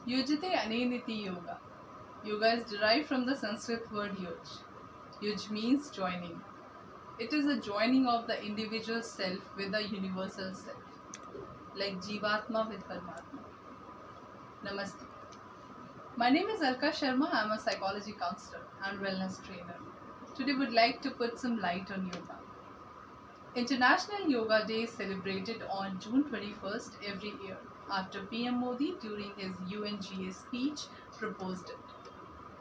Yujite aneniti yoga. Yoga is derived from the Sanskrit word yuj. Yuj means joining. It is a joining of the individual self with the universal self, like Jivatma with Paramatma. Namaste. My name is Alka Sharma. I am a psychology counselor and wellness trainer. Today, we would like to put some light on yoga. International Yoga Day is celebrated on June 21st every year after PM Modi during his UNGA speech proposed it.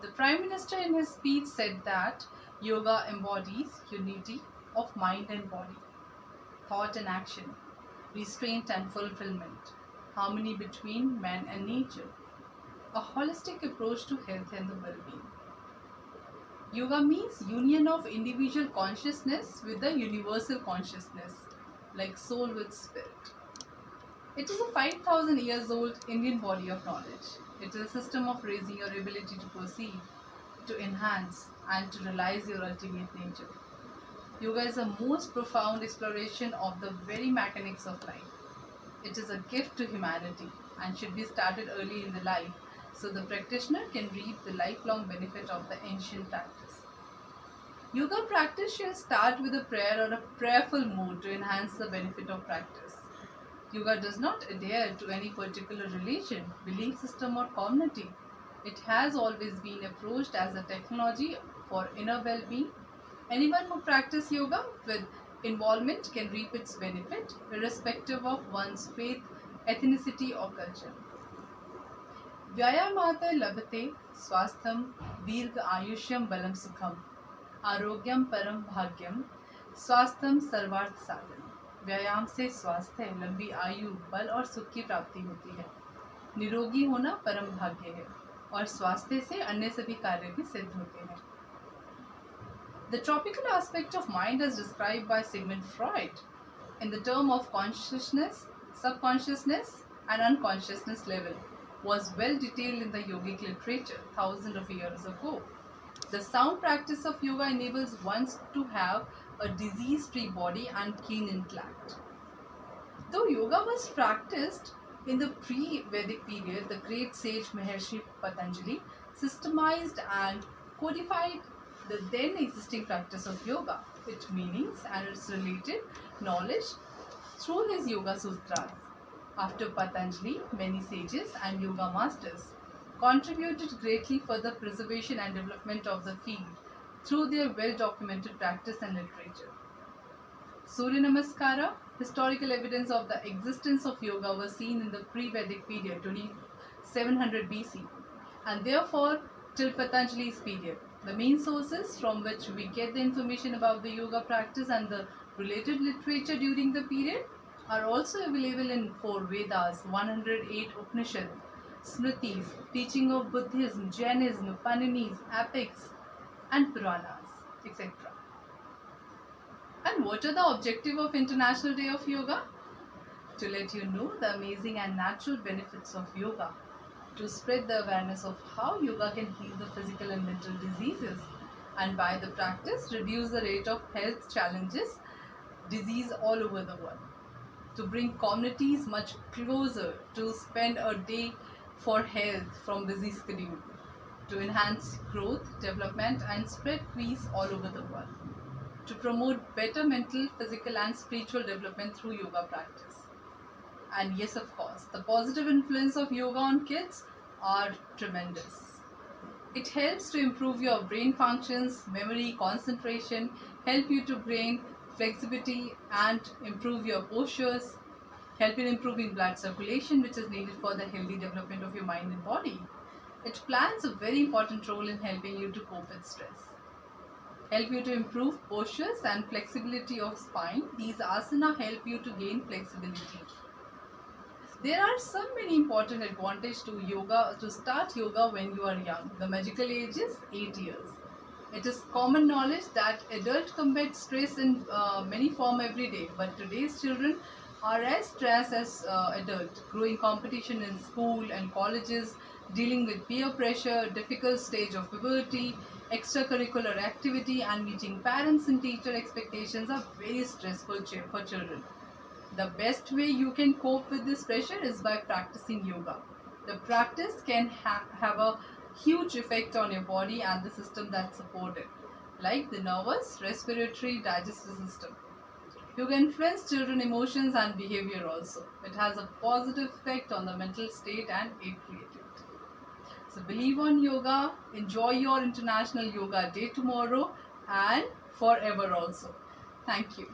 The Prime Minister in his speech said that yoga embodies unity of mind and body, thought and action, restraint and fulfillment, harmony between man and nature, a holistic approach to health and the well-being. Yoga means union of individual consciousness with the universal consciousness, like soul with spirit. It is a 5,000 years old Indian body of knowledge. It is a system of raising your ability to perceive, to enhance, and to realize your ultimate nature. Yoga is the most profound exploration of the very mechanics of life. It is a gift to humanity and should be started early in the life so the practitioner can reap the lifelong benefit of the ancient practice. Yoga practice should start with a prayer or a prayerful mood to enhance the benefit of practice. Yoga does not adhere to any particular religion, belief system or community. It has always been approached as a technology for inner well-being. Anyone who practices yoga with involvement can reap its benefit irrespective of one's faith, ethnicity or culture. व्यायामात् लभते स्वास्थ्यम दीर्घ आयुष्यम बलम सुखम आरोग्यम परम भाग्यम स्वास्थ्यम सर्वार्थ साधन। व्यायाम से स्वास्थ्य, लंबी आयु, बल और सुख की प्राप्ति होती है। निरोगी होना परम भाग्य है और स्वास्थ्य से अन्य सभी कार्य भी सिद्ध होते हैं। The tropical aspect of mind as described by Sigmund Freud in the term of consciousness, subconsciousness and unconsciousness level was well detailed in the yogic literature thousands of years ago. The sound practice of yoga enables one to have a disease-free body and keen intellect. Though yoga was practiced in the pre-Vedic period, the great sage Maharshi Patanjali systemized and codified the then existing practice of yoga, its meanings and its related knowledge through his Yoga Sutras. After Patanjali, many sages and yoga masters contributed greatly for the preservation and development of the field through their well-documented practice and literature. Surya Namaskara, historical evidence of the existence of yoga was seen in the pre-Vedic period, 2700 BC, and therefore till Patanjali's period. The main sources from which we get the information about the yoga practice and the related literature during the period are also available in 4 Vedas, 108 Upanishads, Smritis, teaching of Buddhism, Jainism, Paninis, epics, and Puranas, etc. And what are the objectives of International Day of Yoga? To let you know the amazing and natural benefits of yoga, to spread the awareness of how yoga can heal the physical and mental diseases, and by the practice reduce the rate of health challenges, disease all over the world. To bring communities much closer to spend a day for health from busy schedule, to enhance growth, development and spread peace all over the world, to promote better mental, physical and spiritual development through yoga practice. And yes, of course, the positive influence of yoga on kids are tremendous. It helps to improve your brain functions, memory, concentration, help you to gain flexibility and improve your postures, help in improving blood circulation which is needed for the healthy development of your mind and body. It plays a very important role in helping you to cope with stress. Help you to improve postures and flexibility of spine. These asana help you to gain flexibility. There are so many important advantages to yoga, to start yoga when you are young. The magical age is 8 years. It is common knowledge that adults combat stress in many forms every day, but today's children are as stressed as adults. Growing competition in school and colleges, dealing with peer pressure, difficult stage of puberty, extracurricular activity and meeting parents and teacher expectations are very stressful for children. The best way you can cope with this pressure is by practicing yoga. The practice can have a huge effect on your body and the system that support it, like the nervous, respiratory, digestive system. Yoga influences children emotions and behavior also. It has a positive effect on the mental state and aid creativity. So believe on yoga, enjoy your International Yoga Day tomorrow and forever also. Thank you.